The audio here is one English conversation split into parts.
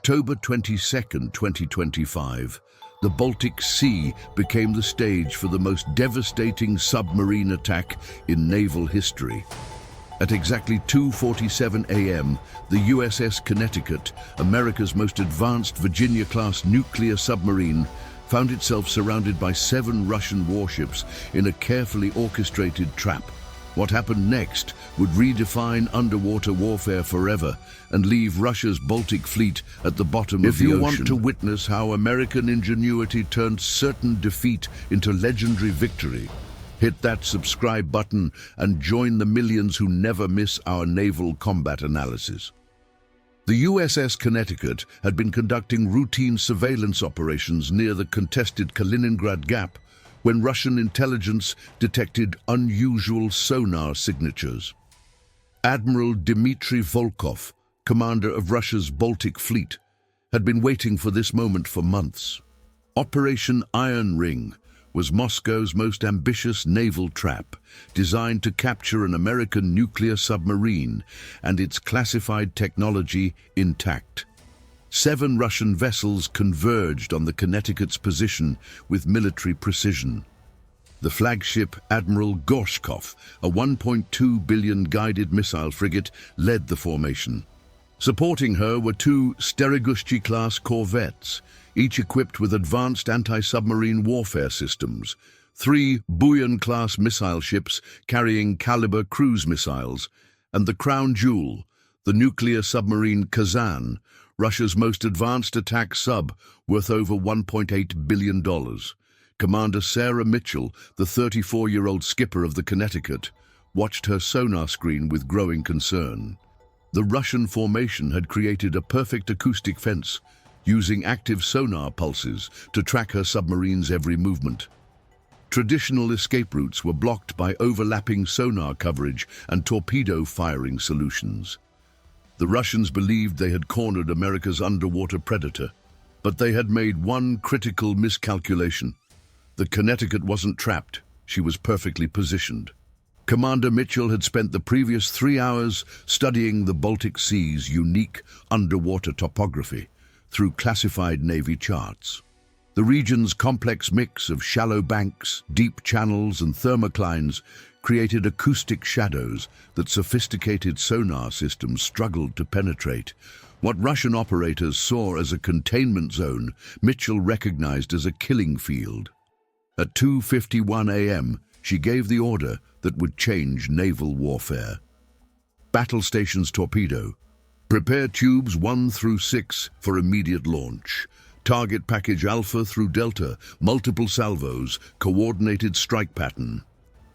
October 22, 2025, the Baltic Sea became the stage for the most devastating submarine attack in naval history. At exactly 2:47 a.m., the USS Connecticut, America's most advanced Virginia-class nuclear submarine, found itself surrounded by 7 Russian warships in a carefully orchestrated trap. What happened next would redefine underwater warfare forever and leave Russia's Baltic fleet at the bottom of the ocean. If you want to witness how American ingenuity turned certain defeat into legendary victory, hit that subscribe button and join the millions who never miss our naval combat analysis. The USS Connecticut had been conducting routine surveillance operations near the contested Kaliningrad Gap when Russian intelligence detected unusual sonar signatures. Admiral Dmitry Volkov, commander of Russia's Baltic Fleet, had been waiting for this moment for months. Operation Iron Ring was Moscow's most ambitious naval trap, designed to capture an American nuclear submarine and its classified technology intact. 7 Russian vessels converged on the Connecticut's position with military precision. The flagship Admiral Gorshkov, a 1.2 billion guided missile frigate, led the formation. Supporting her were 2 Sterigushchi-class corvettes, each equipped with advanced anti-submarine warfare systems, 3 Buyan-class missile ships carrying Caliber cruise missiles, and the crown jewel, the nuclear submarine Kazan, Russia's most advanced attack sub, worth over $1.8 billion. Commander Sarah Mitchell, the 34-year-old skipper of the Connecticut, watched her sonar screen with growing concern. The Russian formation had created a perfect acoustic fence, using active sonar pulses to track her submarine's every movement. Traditional escape routes were blocked by overlapping sonar coverage and torpedo firing solutions. The Russians believed they had cornered America's underwater predator, but they had made one critical miscalculation. The Connecticut wasn't trapped, she was perfectly positioned. Commander Mitchell had spent the previous 3 hours studying the Baltic Sea's unique underwater topography through classified Navy charts. The region's complex mix of shallow banks, deep channels, and thermoclines created acoustic shadows that sophisticated sonar systems struggled to penetrate. What Russian operators saw as a containment zone, Mitchell recognized as a killing field. At 2:51 a.m., she gave the order that would change naval warfare. Battle Stations Torpedo. Prepare tubes 1 through 6 for immediate launch. Target package Alpha through Delta, multiple salvos, coordinated strike pattern.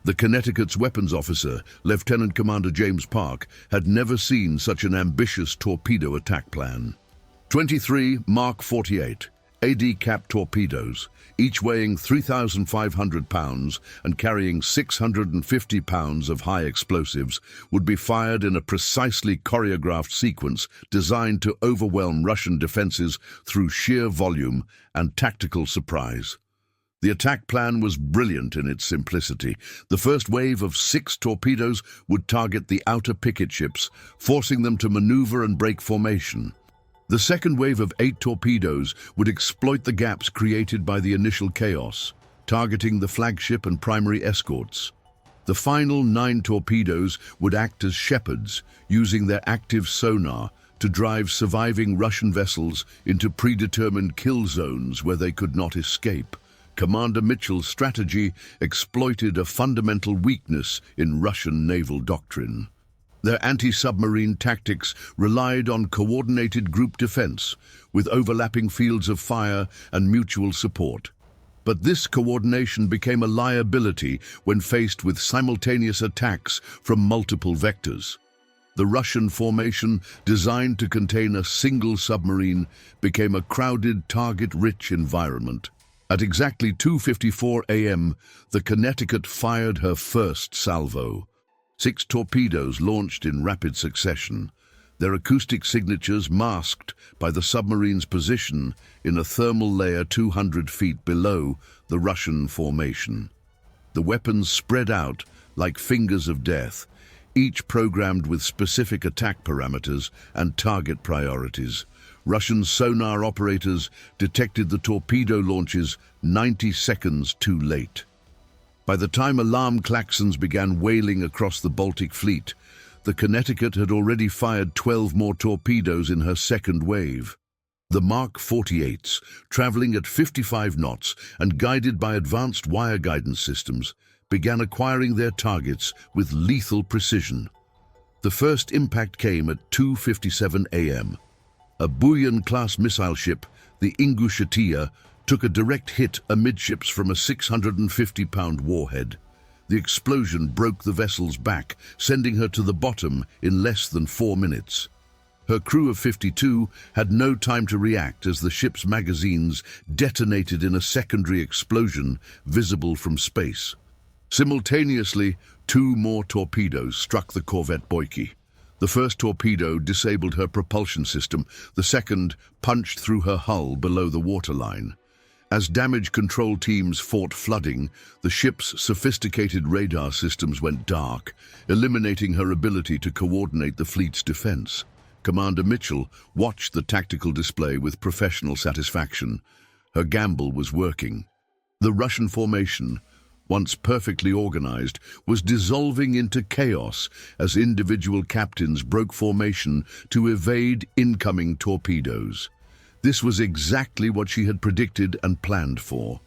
The Connecticut's weapons officer, Lieutenant Commander James Park, had never seen such an ambitious torpedo attack plan. 23 Mark 48 AD cap torpedoes, each weighing 3,500 pounds and carrying 650 pounds of high explosives, would be fired in a precisely choreographed sequence designed to overwhelm Russian defenses through sheer volume and tactical surprise. The attack plan was brilliant in its simplicity. The first wave of 6 torpedoes would target the outer picket ships, forcing them to maneuver and break formation. The second wave of 8 torpedoes would exploit the gaps created by the initial chaos, targeting the flagship and primary escorts. The final 9 torpedoes would act as shepherds, using their active sonar to drive surviving Russian vessels into predetermined kill zones where they could not escape. Commander Mitchell's strategy exploited a fundamental weakness in Russian naval doctrine. Their anti-submarine tactics relied on coordinated group defense, with overlapping fields of fire and mutual support. But this coordination became a liability when faced with simultaneous attacks from multiple vectors. The Russian formation, designed to contain a single submarine, became a crowded, target-rich environment. At exactly 2:54 a.m., the Connecticut fired her first salvo. 6 torpedoes launched in rapid succession, their acoustic signatures masked by the submarine's position in a thermal layer 200 feet below the Russian formation. The weapons spread out like fingers of death, each programmed with specific attack parameters and target priorities. Russian sonar operators detected the torpedo launches 90 seconds too late. By the time alarm klaxons began wailing across the Baltic fleet, the Connecticut had already fired 12 more torpedoes in her second wave. The Mark 48s, traveling at 55 knots and guided by advanced wire guidance systems, began acquiring their targets with lethal precision. The first impact came at 2:57 a.m. A Buyan-class missile ship, the Ingushetia, took a direct hit amidships from a 650-pound warhead. The explosion broke the vessel's back, sending her to the bottom in less than 4 minutes. Her crew of 52 had no time to react as the ship's magazines detonated in a secondary explosion visible from space. Simultaneously, 2 more torpedoes struck the corvette Boyki. The first torpedo disabled her propulsion system, the second punched through her hull below the waterline. As damage control teams fought flooding, the ship's sophisticated radar systems went dark, eliminating her ability to coordinate the fleet's defense. Commander Mitchell watched the tactical display with professional satisfaction. Her gamble was working. The Russian formation, once perfectly organized, was dissolving into chaos as individual captains broke formation to evade incoming torpedoes. This was exactly what she had predicted and planned for.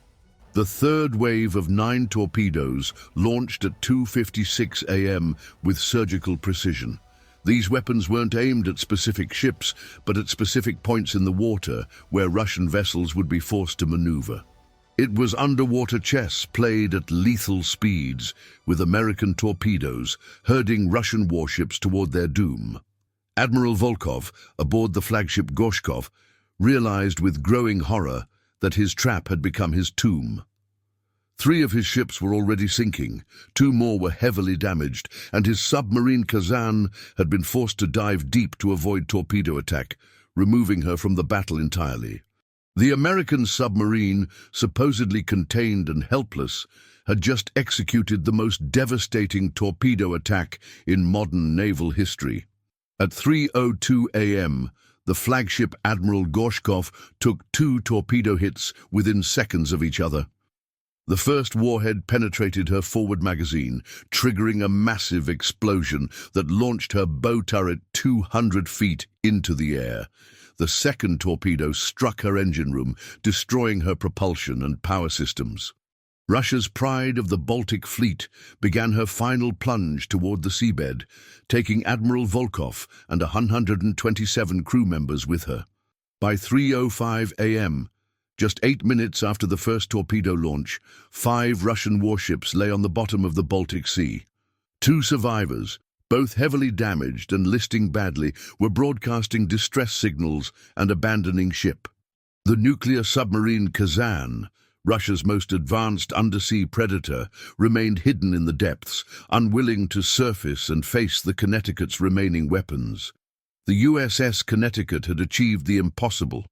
The third wave of 9 torpedoes launched at 2:56 a.m. with surgical precision. These weapons weren't aimed at specific ships, but at specific points in the water where Russian vessels would be forced to maneuver. It was underwater chess played at lethal speeds, with American torpedoes herding Russian warships toward their doom. Admiral Volkov, aboard the flagship Gorshkov, realized with growing horror that his trap had become his tomb. 3 of his ships were already sinking, 2 more were heavily damaged, and his submarine Kazan had been forced to dive deep to avoid torpedo attack, removing her from the battle entirely. The American submarine, supposedly contained and helpless, had just executed the most devastating torpedo attack in modern naval history. At 3:02 a.m., the flagship Admiral Gorshkov took 2 torpedo hits within seconds of each other. The first warhead penetrated her forward magazine, triggering a massive explosion that launched her bow turret 200 feet into the air. The second torpedo struck her engine room, destroying her propulsion and power systems. Russia's pride of the Baltic fleet began her final plunge toward the seabed, taking Admiral Volkov and 127 crew members with her. By 3:05 a.m., just 8 minutes after the first torpedo launch, 5 Russian warships lay on the bottom of the Baltic Sea. 2 survivors, both heavily damaged and listing badly, were broadcasting distress signals and abandoning ship. The nuclear submarine Kazan, Russia's most advanced undersea predator, remained hidden in the depths, unwilling to surface and face the Connecticut's remaining weapons. The USS Connecticut had achieved the impossible.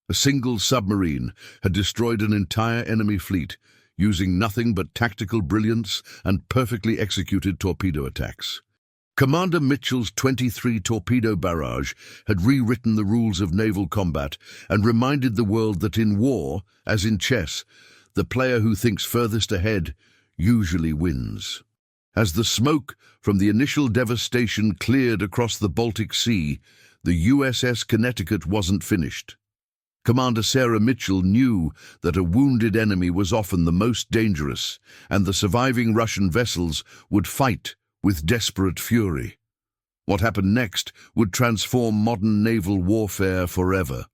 A single submarine had destroyed an entire enemy fleet, using nothing but tactical brilliance and perfectly executed torpedo attacks. Commander Mitchell's 23 torpedo barrage had rewritten the rules of naval combat and reminded the world that in war, as in chess, the player who thinks furthest ahead usually wins. As the smoke from the initial devastation cleared across the Baltic Sea, the USS Connecticut wasn't finished. Commander Sarah Mitchell knew that a wounded enemy was often the most dangerous, and the surviving Russian vessels would fight with desperate fury. What happened next would transform modern naval warfare forever.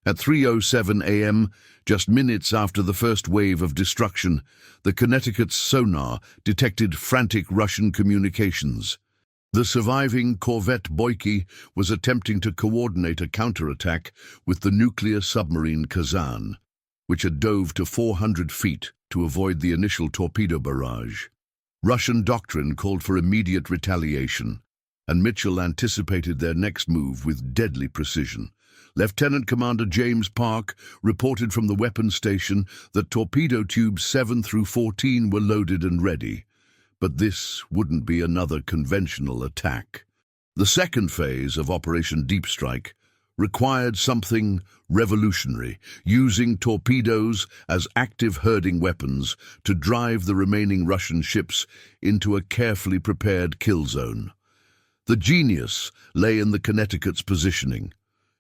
At 3:07 a.m., just minutes after the first wave of destruction, the Connecticut's sonar detected frantic Russian communications. The surviving corvette Boyki was attempting to coordinate a counterattack with the nuclear submarine Kazan, which had dove to 400 feet to avoid the initial torpedo barrage. Russian doctrine called for immediate retaliation, and Mitchell anticipated their next move with deadly precision. Lieutenant Commander James Park reported from the weapons station that torpedo tubes 7 through 14 were loaded and ready. But this wouldn't be another conventional attack. The second phase of Operation Deep Strike, required something revolutionary, using torpedoes as active herding weapons to drive the remaining Russian ships into a carefully prepared kill zone. The genius lay in the Connecticut's positioning.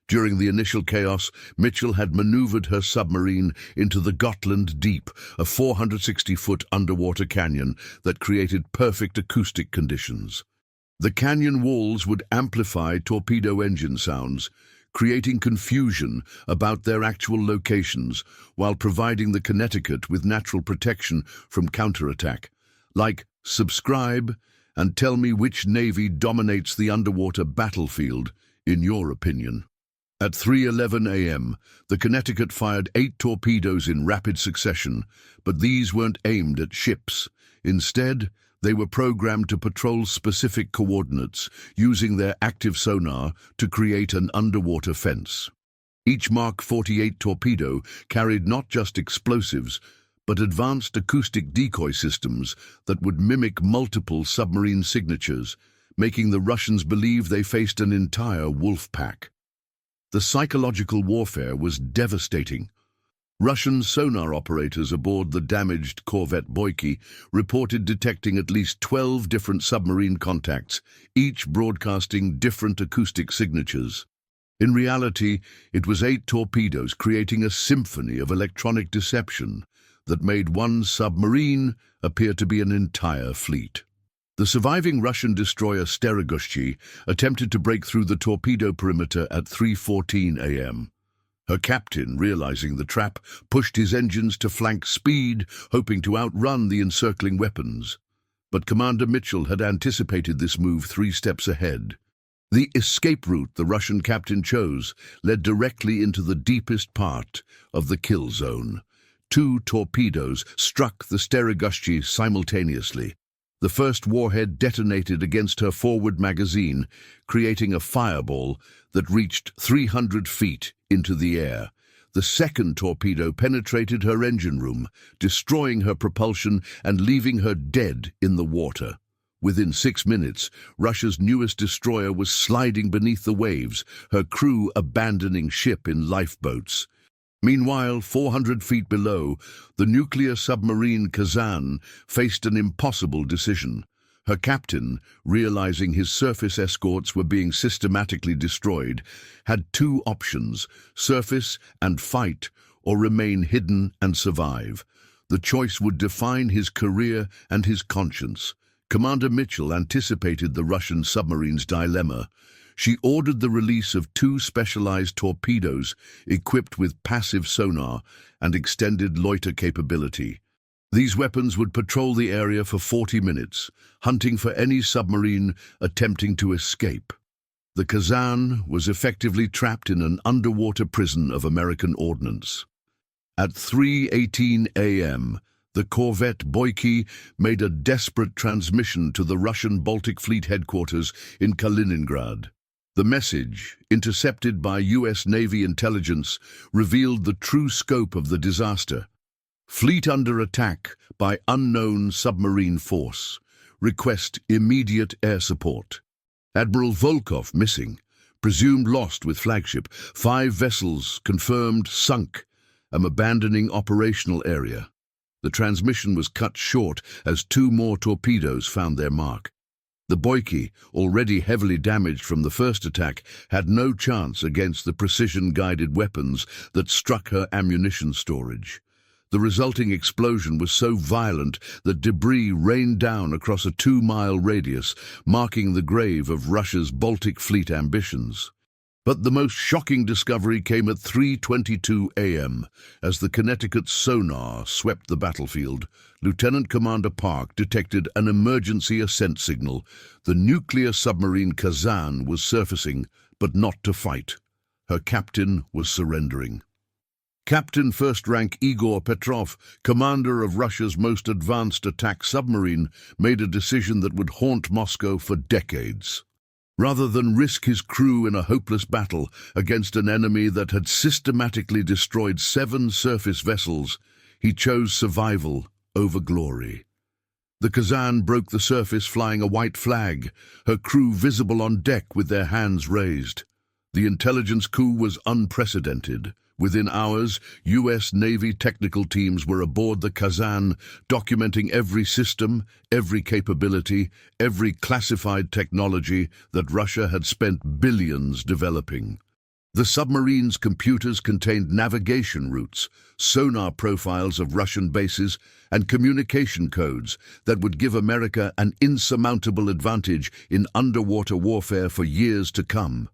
During the initial chaos, Mitchell had maneuvered her submarine into the Gotland Deep, a 460-foot underwater canyon that created perfect acoustic conditions. The canyon walls would amplify torpedo engine sounds, creating confusion about their actual locations while providing the Connecticut with natural protection from counterattack. Like, subscribe, and tell me which navy dominates the underwater battlefield, in your opinion. At 3:11 a.m., the Connecticut fired 8 torpedoes in rapid succession, but these weren't aimed at ships. Instead, they were programmed to patrol specific coordinates, using their active sonar to create an underwater fence. Each Mark 48 torpedo carried not just explosives, but advanced acoustic decoy systems that would mimic multiple submarine signatures, making the Russians believe they faced an entire wolf pack. The psychological warfare was devastating. Russian sonar operators aboard the damaged corvette Boyki reported detecting at least 12 different submarine contacts, each broadcasting different acoustic signatures. In reality, it was 8 torpedoes creating a symphony of electronic deception that made one submarine appear to be an entire fleet. The surviving Russian destroyer Sterigushchi attempted to break through the torpedo perimeter at 3:14 a.m. Her captain, realizing the trap, pushed his engines to flank speed, hoping to outrun the encircling weapons. But Commander Mitchell had anticipated this move 3 steps ahead. The escape route the Russian captain chose led directly into the deepest part of the kill zone. 2 torpedoes struck the Sterigushchi simultaneously. The first warhead detonated against her forward magazine, creating a fireball that reached 300 feet into the air. The second torpedo penetrated her engine room, destroying her propulsion and leaving her dead in the water. Within 6 minutes, Russia's newest destroyer was sliding beneath the waves, her crew abandoning ship in lifeboats. Meanwhile, 400 feet below, the nuclear submarine Kazan faced an impossible decision. Her captain, realizing his surface escorts were being systematically destroyed, had 2 options: surface and fight, or remain hidden and survive. The choice would define his career and his conscience. Commander Mitchell anticipated the Russian submarine's dilemma. She ordered the release of 2 specialized torpedoes equipped with passive sonar and extended loiter capability. These weapons would patrol the area for 40 minutes, hunting for any submarine attempting to escape. The Kazan was effectively trapped in an underwater prison of American ordnance. At 3:18 a.m., the corvette Boyki made a desperate transmission to the Russian Baltic Fleet headquarters in Kaliningrad. The message, intercepted by U.S. Navy intelligence, revealed the true scope of the disaster. Fleet under attack by unknown submarine force. Request immediate air support. Admiral Volkov missing, presumed lost with flagship. 5 vessels confirmed sunk, abandoning operational area. The transmission was cut short as 2 more torpedoes found their mark. The Boyki, already heavily damaged from the first attack, had no chance against the precision-guided weapons that struck her ammunition storage. The resulting explosion was so violent that debris rained down across a 2-mile radius, marking the grave of Russia's Baltic Fleet ambitions. But the most shocking discovery came at 3:22 a.m. As the Connecticut's sonar swept the battlefield, Lieutenant Commander Park detected an emergency ascent signal. The nuclear submarine Kazan was surfacing, but not to fight. Her captain was surrendering. Captain First Rank Igor Petrov, commander of Russia's most advanced attack submarine, made a decision that would haunt Moscow for decades. Rather than risk his crew in a hopeless battle against an enemy that had systematically destroyed 7 surface vessels, he chose survival over glory. The Kazan broke the surface flying a white flag, her crew visible on deck with their hands raised. The intelligence coup was unprecedented. Within hours, U.S. Navy technical teams were aboard the Kazan, documenting every system, every capability, every classified technology that Russia had spent billions developing. The submarine's computers contained navigation routes, sonar profiles of Russian bases, and communication codes that would give America an insurmountable advantage in underwater warfare for years to come.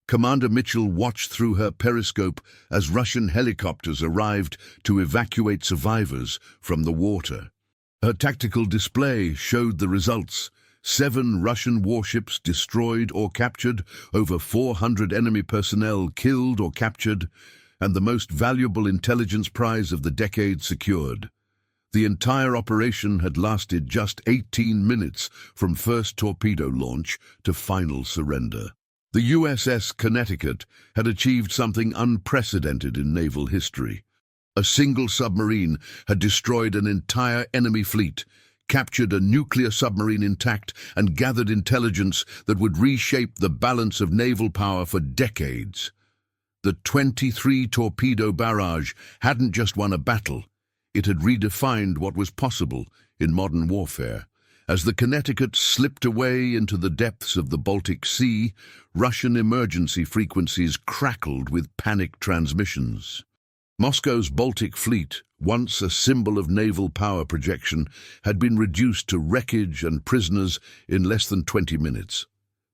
Commander Mitchell watched through her periscope as Russian helicopters arrived to evacuate survivors from the water. Her tactical display showed the results. 7 Russian warships destroyed or captured, over 400 enemy personnel killed or captured, and the most valuable intelligence prize of the decade secured. The entire operation had lasted just 18 minutes from first torpedo launch to final surrender. The USS Connecticut had achieved something unprecedented in naval history. A single submarine had destroyed an entire enemy fleet, captured a nuclear submarine intact, and gathered intelligence that would reshape the balance of naval power for decades. The 23 torpedo barrage hadn't just won a battle, it had redefined what was possible in modern warfare. As the Connecticut slipped away into the depths of the Baltic Sea, Russian emergency frequencies crackled with panicked transmissions. Moscow's Baltic Fleet, once a symbol of naval power projection, had been reduced to wreckage and prisoners in less than 20 minutes.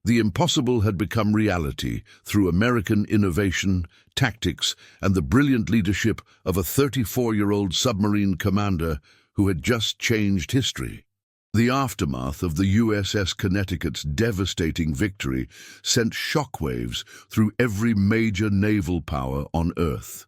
The impossible had become reality through American innovation, tactics, and the brilliant leadership of a 34-year-old submarine commander who had just changed history. The aftermath of the USS Connecticut's devastating victory sent shockwaves through every major naval power on Earth.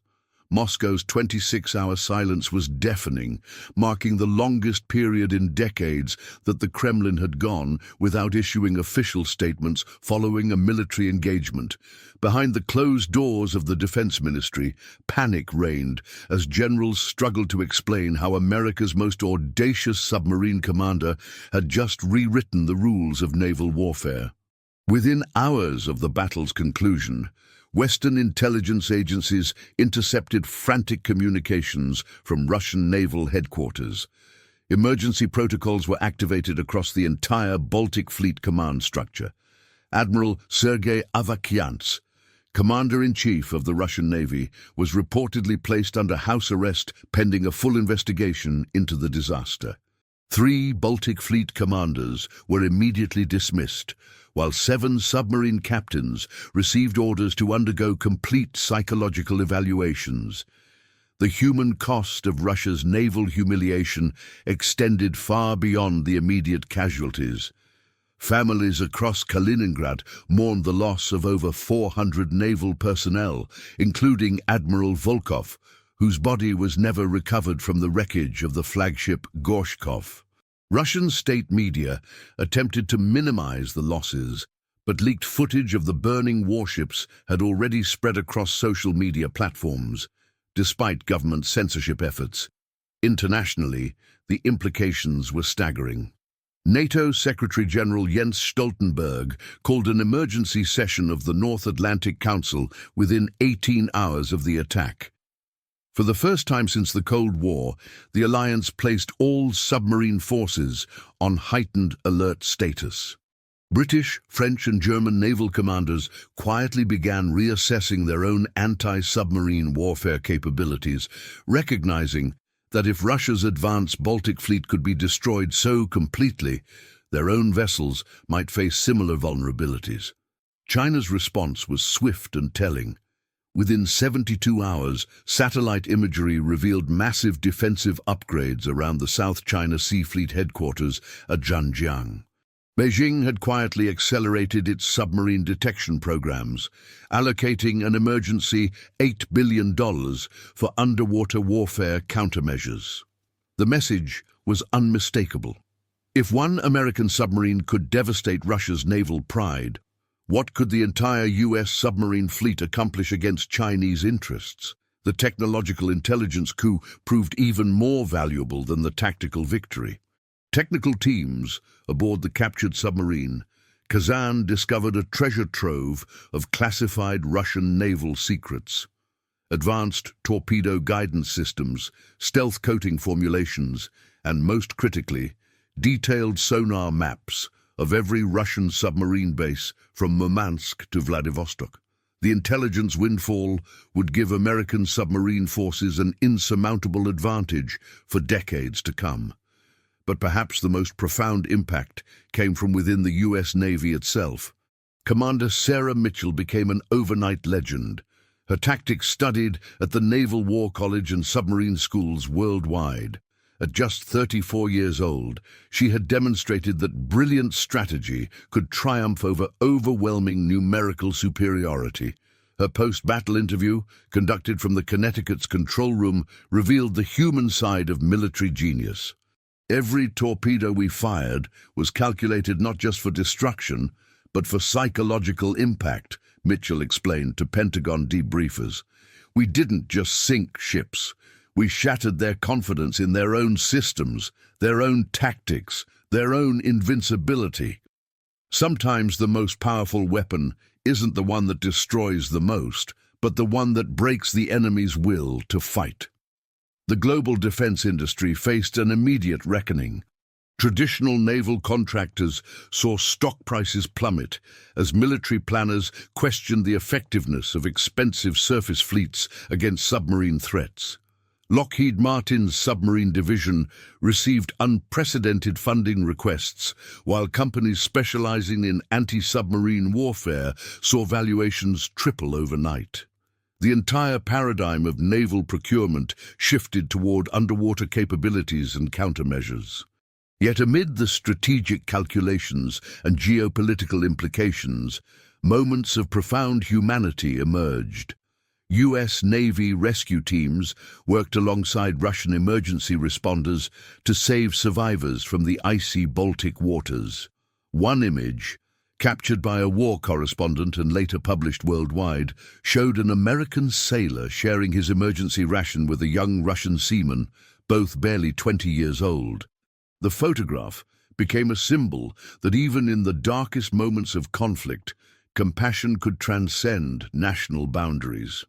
Moscow's 26-hour silence was deafening, marking the longest period in decades that the Kremlin had gone without issuing official statements following a military engagement. Behind the closed doors of the Defense Ministry, panic reigned as generals struggled to explain how America's most audacious submarine commander had just rewritten the rules of naval warfare. Within hours of the battle's conclusion, Western intelligence agencies intercepted frantic communications from Russian naval headquarters. Emergency protocols were activated across the entire Baltic Fleet command structure. Admiral Sergei Avakiants, Commander-in-Chief of the Russian Navy, was reportedly placed under house arrest pending a full investigation into the disaster. 3 Baltic Fleet commanders were immediately dismissed, while 7 submarine captains received orders to undergo complete psychological evaluations. The human cost of Russia's naval humiliation extended far beyond the immediate casualties. Families across Kaliningrad mourned the loss of over 400 naval personnel, including Admiral Volkov, whose body was never recovered from the wreckage of the flagship Gorshkov. Russian state media attempted to minimize the losses, but leaked footage of the burning warships had already spread across social media platforms, despite government censorship efforts. Internationally, the implications were staggering. NATO Secretary-General Jens Stoltenberg called an emergency session of the North Atlantic Council within 18 hours of the attack. For the first time since the Cold War, the alliance placed all submarine forces on heightened alert status. British, French, and German naval commanders quietly began reassessing their own anti-submarine warfare capabilities, recognizing that if Russia's advanced Baltic Fleet could be destroyed so completely, their own vessels might face similar vulnerabilities. China's response was swift and telling. Within 72 hours, satellite imagery revealed massive defensive upgrades around the South China Sea Fleet headquarters at Zhanjiang. Beijing had quietly accelerated its submarine detection programs, allocating an emergency $8 billion for underwater warfare countermeasures. The message was unmistakable. If one American submarine could devastate Russia's naval pride, what could the entire U.S. submarine fleet accomplish against Chinese interests? The technological intelligence coup proved even more valuable than the tactical victory. Technical teams aboard the captured submarine Kazan discovered a treasure trove of classified Russian naval secrets. Advanced torpedo guidance systems, stealth coating formulations, and most critically, detailed sonar maps of every Russian submarine base from Murmansk to Vladivostok. The intelligence windfall would give American submarine forces an insurmountable advantage for decades to come. But perhaps the most profound impact came from within the U.S. Navy itself. Commander Sarah Mitchell became an overnight legend. Her tactics studied at the Naval War College and submarine schools worldwide. At just 34 years old, she had demonstrated that brilliant strategy could triumph over overwhelming numerical superiority. Her post-battle interview, conducted from the Connecticut's control room, revealed the human side of military genius. Every torpedo we fired was calculated not just for destruction, but for psychological impact, Mitchell explained to Pentagon debriefers. We didn't just sink ships. We shattered their confidence in their own systems, their own tactics, their own invincibility. Sometimes the most powerful weapon isn't the one that destroys the most, but the one that breaks the enemy's will to fight. The global defense industry faced an immediate reckoning. Traditional naval contractors saw stock prices plummet as military planners questioned the effectiveness of expensive surface fleets against submarine threats. Lockheed Martin's submarine division received unprecedented funding requests, while companies specializing in anti-submarine warfare saw valuations triple overnight. The entire paradigm of naval procurement shifted toward underwater capabilities and countermeasures. Yet amid the strategic calculations and geopolitical implications, moments of profound humanity emerged. U.S. Navy rescue teams worked alongside Russian emergency responders to save survivors from the icy Baltic waters. One image, captured by a war correspondent and later published worldwide, showed an American sailor sharing his emergency ration with a young Russian seaman, both barely 20 years old. The photograph became a symbol that even in the darkest moments of conflict, compassion could transcend national boundaries.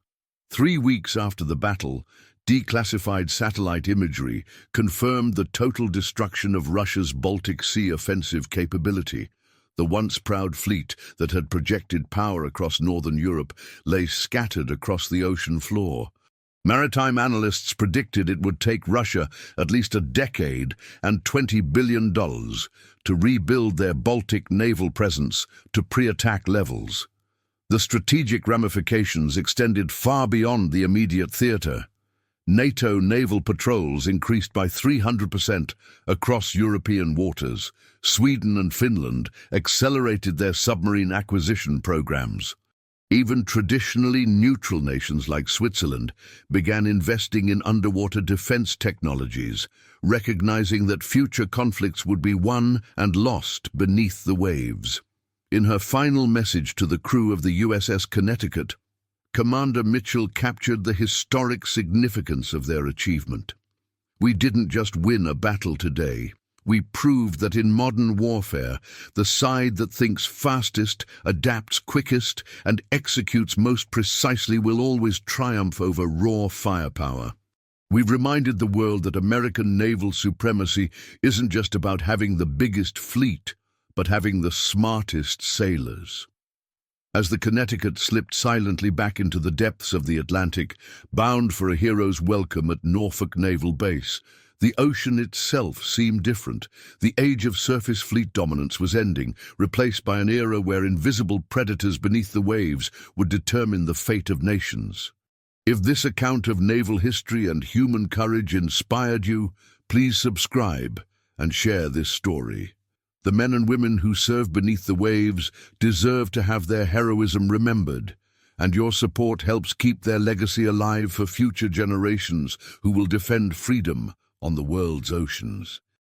3 weeks after the battle, declassified satellite imagery confirmed the total destruction of Russia's Baltic Sea offensive capability. The once proud fleet that had projected power across northern Europe lay scattered across the ocean floor. Maritime analysts predicted it would take Russia at least a decade and $20 billion to rebuild their Baltic naval presence to pre-attack levels. The strategic ramifications extended far beyond the immediate theater. NATO naval patrols increased by 300% across European waters. Sweden and Finland accelerated their submarine acquisition programs. Even traditionally neutral nations like Switzerland began investing in underwater defense technologies, recognizing that future conflicts would be won and lost beneath the waves. In her final message to the crew of the USS Connecticut, Commander Mitchell captured the historic significance of their achievement. We didn't just win a battle today. We proved that in modern warfare, the side that thinks fastest, adapts quickest, and executes most precisely will always triumph over raw firepower. We've reminded the world that American naval supremacy isn't just about having the biggest fleet, but having the smartest sailors. As the Connecticut slipped silently back into the depths of the Atlantic, bound for a hero's welcome at Norfolk Naval Base, the ocean itself seemed different. The age of surface fleet dominance was ending, replaced by an era where invisible predators beneath the waves would determine the fate of nations. If this account of naval history and human courage inspired you, please subscribe and share this story. The men and women who serve beneath the waves deserve to have their heroism remembered, and your support helps keep their legacy alive for future generations who will defend freedom on the world's oceans.